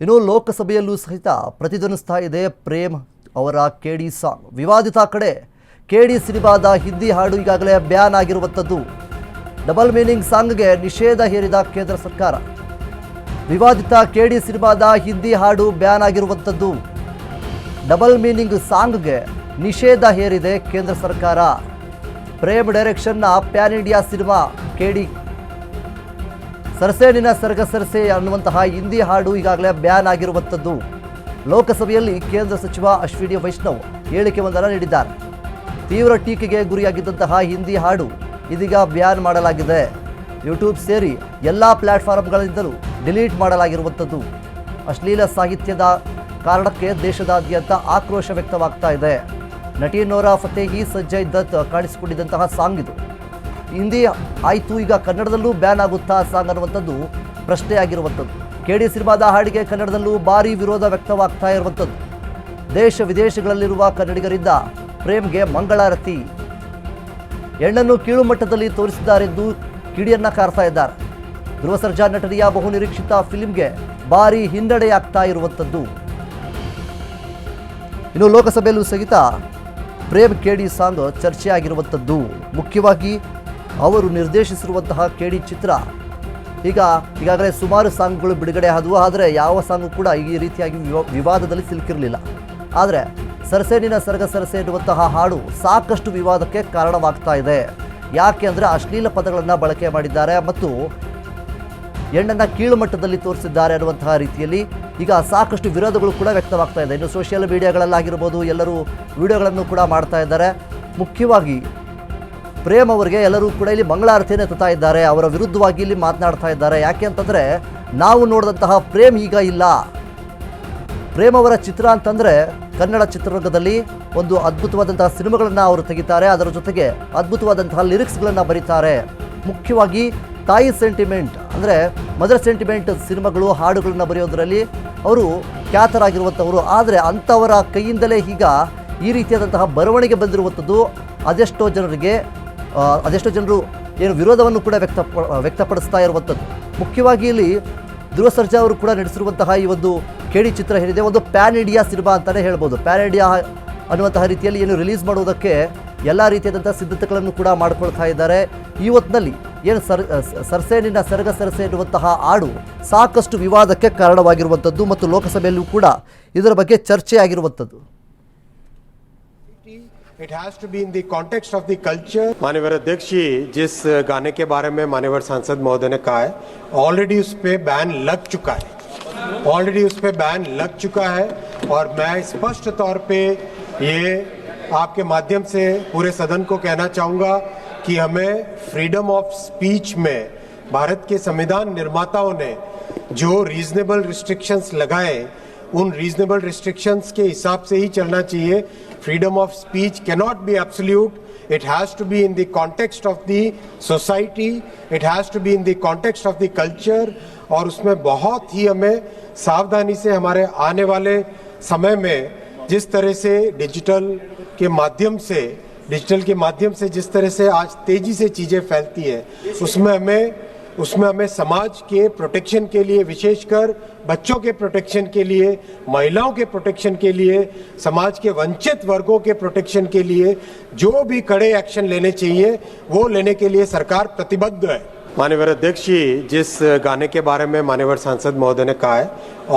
ಇನ್ನು ಲೋಕಸಭೆಯಲ್ಲೂ ಸಹಿತ ಪ್ರತಿಧ್ವನಿಸ್ತಾ ಇದೆ ಪ್ರೇಮ್ ಅವರ ಕೆಡಿ ಸಾಂಗ್. ವಿವಾದಿತ ಕಡೆ ಕೆಡಿ ಸಿನಿಮಾದ ಹಿಂದಿ ಹಾಡು ಈಗಾಗಲೇ ಬ್ಯಾನ್ ಆಗಿರುವಂಥದ್ದು. ಡಬಲ್ ಮೀನಿಂಗ್ ಸಾಂಗ್ಗೆ ನಿಷೇಧ ಹೇರಿದ ಕೇಂದ್ರ ಸರ್ಕಾರ. ವಿವಾದಿತ ಕೆಡಿ ಸಿನಿಮಾದ ಹಿಂದಿ ಹಾಡು ಬ್ಯಾನ್ ಆಗಿರುವಂಥದ್ದು. ಡಬಲ್ ಮೀನಿಂಗ್ ಸಾಂಗ್ಗೆ ನಿಷೇಧ ಹೇರಿದೆ ಕೇಂದ್ರ ಸರ್ಕಾರ. ಪ್ರೇಮ್ ಡೈರೆಕ್ಷನ್ನ ಪ್ಯಾನ್ ಇಂಡಿಯಾ ಸಿನಿಮಾ ಕೆಡಿ ಸರ್ಸೇನಿನ ಸರ್ಗ ಸರ್ಸೆ ಅನ್ನುವಂತಹ ಹಿಂದಿ ಹಾಡು ಈಗಾಗಲೇ ಬ್ಯಾನ್ ಆಗಿರುವಂಥದ್ದು. ಲೋಕಸಭೆಯಲ್ಲಿ ಕೇಂದ್ರ ಸಚಿವ ಅಶ್ವಿನಿ ವೈಷ್ಣವ್ ಹೇಳಿಕೆಯೊಂದನ್ನು ನೀಡಿದ್ದಾರೆ. ತೀವ್ರ ಟೀಕೆಗೆ ಗುರಿಯಾಗಿದ್ದಂತಹ ಹಿಂದಿ ಹಾಡು ಇದೀಗ ಬ್ಯಾನ್ ಮಾಡಲಾಗಿದೆ. ಯೂಟ್ಯೂಬ್ ಸೇರಿ ಎಲ್ಲ ಪ್ಲಾಟ್ಫಾರ್ಮ್ಗಳಿಂದಲೂ ಡಿಲೀಟ್ ಮಾಡಲಾಗಿರುವಂಥದ್ದು. ಅಶ್ಲೀಲ ಸಾಹಿತ್ಯದ ಕಾರಣಕ್ಕೆ ದೇಶದಾದ್ಯಂತ ಆಕ್ರೋಶ ವ್ಯಕ್ತವಾಗ್ತಾ ಇದೆ. ನಟಿ ನೋರಾ ಫತೇಹಿ, ಸಂಜಯ್ ದತ್ ಕಾಣಿಸಿಕೊಂಡಿದ್ದಂತಹ ಸಾಂಗ್ ಇದು. ಹಿಂದಿ ಆಯಿತು, ಈಗ ಕನ್ನಡದಲ್ಲೂ ಬ್ಯಾನ್ ಆಗುತ್ತಾ ಸಾಂಗ್ ಅನ್ನುವಂಥದ್ದು ಪ್ರಶ್ನೆಯಾಗಿರುವಂಥದ್ದು. ಕೆಡಿ ಸಿನಿಮಾದ ಹಾಡಿಗೆ ಕನ್ನಡದಲ್ಲೂ ಭಾರೀ ವಿರೋಧ ವ್ಯಕ್ತವಾಗ್ತಾ ಇರುವಂಥದ್ದು. ದೇಶ ವಿದೇಶಗಳಲ್ಲಿರುವ ಕನ್ನಡಿಗರಿಂದ ಪ್ರೇಮ್ಗೆ ಮಂಗಳಾರತಿ. ಹೆಣ್ಣನ್ನು ಕೀಳು ಮಟ್ಟದಲ್ಲಿ ತೋರಿಸಿದ್ದಾರೆಂದು ಕಿಡಿಯನ್ನ ಕಾರ್ತಾ ಇದ್ದಾರೆ. ಧ್ರುವ ಸರ್ಜಾ ನಟನೆಯ ಬಹುನಿರೀಕ್ಷಿತ ಫಿಲ್ಮ್ಗೆ ಭಾರೀ ಹಿನ್ನಡೆಯಾಗ್ತಾ ಇರುವಂಥದ್ದು. ಇನ್ನು ಲೋಕಸಭೆಯಲ್ಲೂ ಸಹಿತ ಪ್ರೇಮ್ ಕೆಡಿ ಸಾಂಗ್ ಚರ್ಚೆಯಾಗಿರುವಂಥದ್ದು. ಮುಖ್ಯವಾಗಿ ಅವರು ನಿರ್ದೇಶಿಸಿರುವಂತಹ ಕೆಡಿ ಚಿತ್ರ ಈಗಾಗಲೇ ಸುಮಾರು ಸಾಂಗ್ಗಳು ಬಿಡುಗಡೆ ಆದವು. ಆದರೆ ಯಾವ ಸಾಂಗು ಕೂಡ ಈ ರೀತಿಯಾಗಿ ವಿವಾದದಲ್ಲಿ ಸಿಲುಕಿರಲಿಲ್ಲ. ಆದರೆ ಸರ್ಸೇನಿನ ಸರ್ಗ ಸರ್ಸೆ ಎನ್ನುವಂತಹ ಹಾಡು ಸಾಕಷ್ಟು ವಿವಾದಕ್ಕೆ ಕಾರಣವಾಗ್ತಾ ಇದೆ. ಯಾಕೆ ಅಂದರೆ ಅಶ್ಲೀಲ ಪದಗಳನ್ನು ಬಳಕೆ ಮಾಡಿದ್ದಾರೆ ಮತ್ತು ಹೆಣ್ಣನ್ನು ಕೀಳು ಮಟ್ಟದಲ್ಲಿ ತೋರಿಸಿದ್ದಾರೆ ಅನ್ನುವಂತಹ ರೀತಿಯಲ್ಲಿ ಈಗ ಸಾಕಷ್ಟು ವಿರೋಧಗಳು ಕೂಡ ವ್ಯಕ್ತವಾಗ್ತಾ ಇದೆ. ಇನ್ನು ಸೋಷಿಯಲ್ ಮೀಡಿಯಾಗಳಲ್ಲಾಗಿರ್ಬೋದು ಎಲ್ಲರೂ ವಿಡಿಯೋಗಳನ್ನು ಕೂಡ ಮಾಡ್ತಾ ಇದ್ದಾರೆ. ಮುಖ್ಯವಾಗಿ ಪ್ರೇಮ್ ಅವರಿಗೆ ಎಲ್ಲರೂ ಕೂಡ ಇಲ್ಲಿ ಮಂಗಳಾರತಿಯನ್ನು ಎತ್ತುತ್ತಾ ಇದ್ದಾರೆ. ಅವರ ವಿರುದ್ಧವಾಗಿ ಇಲ್ಲಿ ಮಾತನಾಡ್ತಾ ಇದ್ದಾರೆ. ಯಾಕೆ ಅಂತಂದರೆ ನಾವು ನೋಡಿದಂತಹ ಪ್ರೇಮ್ ಈಗ ಇಲ್ಲ. ಪ್ರೇಮ್ ಅವರ ಚಿತ್ರ ಅಂತಂದರೆ ಕನ್ನಡ ಚಿತ್ರರಂಗದಲ್ಲಿ ಒಂದು ಅದ್ಭುತವಾದಂತಹ ಸಿನಿಮಾಗಳನ್ನು ಅವರು ತೆಗಿತಾರೆ. ಅದರ ಜೊತೆಗೆ ಅದ್ಭುತವಾದಂತಹ ಲಿರಿಕ್ಸ್ಗಳನ್ನು ಬರೀತಾರೆ. ಮುಖ್ಯವಾಗಿ ತಾಯಿ ಸೆಂಟಿಮೆಂಟ್ ಅಂದರೆ ಮದರ್ ಸೆಂಟಿಮೆಂಟ್ ಸಿನಿಮಾಗಳು, ಹಾಡುಗಳನ್ನು ಬರೆಯೋದರಲ್ಲಿ ಅವರು ಖ್ಯಾತರಾಗಿರುವಂಥವರು. ಆದರೆ ಅಂಥವರ ಕೈಯಿಂದಲೇ ಈಗ ಈ ರೀತಿಯಾದಂತಹ ಬರವಣಿಗೆ ಬಂದಿರುವಂಥದ್ದು ಅದೆಷ್ಟೋ ಜನರು ಏನು ವಿರೋಧವನ್ನು ಕೂಡ ವ್ಯಕ್ತಪಡಿಸ್ತಾ ಇರುವಂಥದ್ದು. ಮುಖ್ಯವಾಗಿ ಇಲ್ಲಿ ಧ್ರುವ ಸರ್ಜಾ ಅವರು ಕೂಡ ನಡೆಸಿರುವಂತಹ ಈ ಒಂದು ಕೆಡಿ ಚಿತ್ರ ಏನಿದೆ ಒಂದು ಪ್ಯಾನ್ ಇಂಡಿಯಾ ಸಿನಿಮಾ ಅಂತಲೇ ಹೇಳ್ಬೋದು. ಪ್ಯಾನ್ ಇಂಡಿಯಾ ಅನ್ನುವಂತಹ ರೀತಿಯಲ್ಲಿ ಏನು ರಿಲೀಸ್ ಮಾಡುವುದಕ್ಕೆ ಎಲ್ಲ ರೀತಿಯಾದಂಥ ಸಿದ್ಧತೆಗಳನ್ನು ಕೂಡ ಮಾಡಿಕೊಳ್ತಾ ಇದ್ದಾರೆ. ಈ ಹೊತ್ತಿನಲ್ಲಿ ಏನು ಸರ್ಸೇನಿನ ಸರ್ಗ ಸರ್ಸೆ ಎನ್ನುವಂತಹ ಹಾಡು ಸಾಕಷ್ಟು ವಿವಾದಕ್ಕೆ ಕಾರಣವಾಗಿರುವಂಥದ್ದು ಮತ್ತು ಲೋಕಸಭೆಯಲ್ಲೂ ಕೂಡ ಇದರ ಬಗ್ಗೆ ಚರ್ಚೆ ಆಗಿರುವಂಥದ್ದು. It has to be in the context of the culture. माननीय अध्यक्ष जी, जिस गाने के बारे में माननीय सांसद महोदय ने कहा है, ऑलरेडी उस पे बैन लग चुका है और मैं स्पष्ट तौर पे ये आपके माध्यम से पूरे सदन को कहना चाहूँगा कि हमें फ्रीडम ऑफ स्पीच में भारत के संविधान निर्माताओं ने जो रीजनेबल रिस्ट्रिक्शंस लगाए, उन रीजनेबल रिस्ट्रिक्शंस के हिसाब से ही चलना चाहिए. Freedom of speech cannot be absolute. It has to be in the context of the society. It has to be in the context of the culture. और उसमें बहुत ही हमें सावधानी से हमारे आने वाले समय में जिस तरह से डिजिटल के माध्यम से जिस तरह से आज तेजी से चीज़ें फैलती है, उसमें हमें समाज के प्रोटेक्शन के लिए, विशेषकर बच्चों के प्रोटेक्शन के लिए, महिलाओं के प्रोटेक्शन के लिए, समाज के वंचित वर्गों के प्रोटेक्शन के लिए जो भी कड़े एक्शन लेने चाहिए वो लेने के लिए सरकार प्रतिबद्ध है. माननीय अध्यक्ष जी, जिस गाने के बारे में माननीय सांसद महोदय ने कहा है,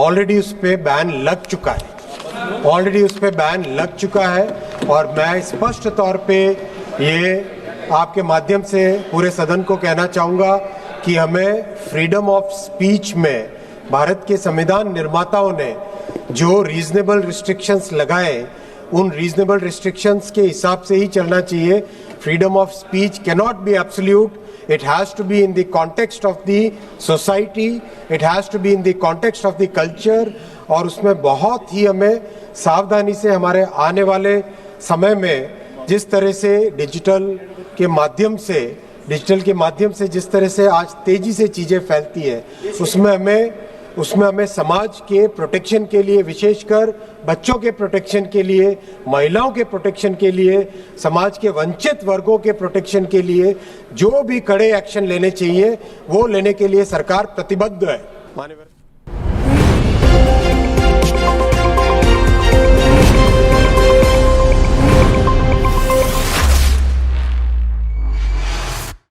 ऑलरेडी उस पे बैन लग चुका है और मैं स्पष्ट तौर पे ये आपके माध्यम से पूरे सदन को कहना चाहूँगा कि हमें फ्रीडम ऑफ स्पीच में भारत के संविधान निर्माताओं ने जो रीजनेबल रिस्ट्रिक्शंस लगाए, उन रीजनेबल रिस्ट्रिक्शंस के हिसाब से ही चलना चाहिए. Freedom of speech cannot be absolute. It has to be in the context of the society. It has to be in the context of the culture. और उसमें बहुत ही हमें सावधानी से हमारे आने वाले समय में जिस तरह से डिजिटल के माध्यम से जिस तरह से आज तेजी से चीज़ें फैलती है, उसमें हमें समाज के प्रोटेक्शन के लिए, विशेषकर बच्चों के प्रोटेक्शन के लिए, महिलाओं के प्रोटेक्शन के लिए, समाज के वंचित वर्गों के प्रोटेक्शन के लिए जो भी कड़े एक्शन लेने चाहिए वो लेने के लिए सरकार प्रतिबद्ध है. माननीय